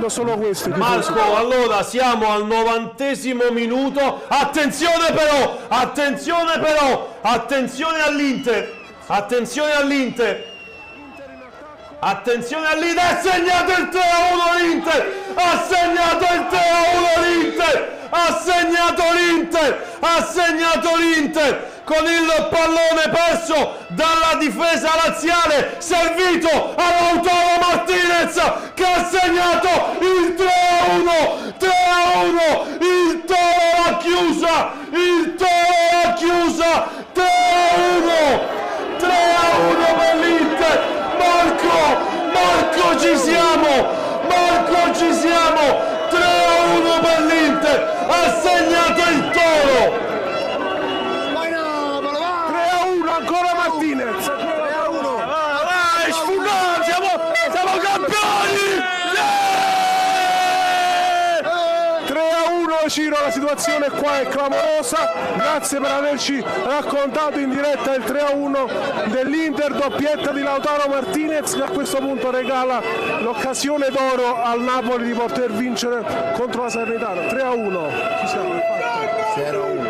solo questo. Marco, allora siamo al 90° minuto. Attenzione all'Inter. Attenzione all'Inter. Ha segnato il 3-1 l'Inter. Ha segnato l'Inter con il pallone perso dalla difesa laziale, servito a Lautaro Martinez, che ha segnato il 3-1. Il Toro l'ha chiusa. 3-1 per l'Inter. Marco, ci siamo. 3-1 per l'Inter. Ha segnato il Toro. 3-1 ancora Martinez. 3-1. Vai, sfugò, siamo campioni. 3-1 Ciro, la situazione qua è clamorosa. Grazie per averci raccontato in diretta il 3-1 dell'Inter, doppietta di Lautaro Martinez, che a questo punto regala l'occasione d'oro al Napoli di poter vincere contro la Salernitana. 3-1. Ci siamo. 0-1.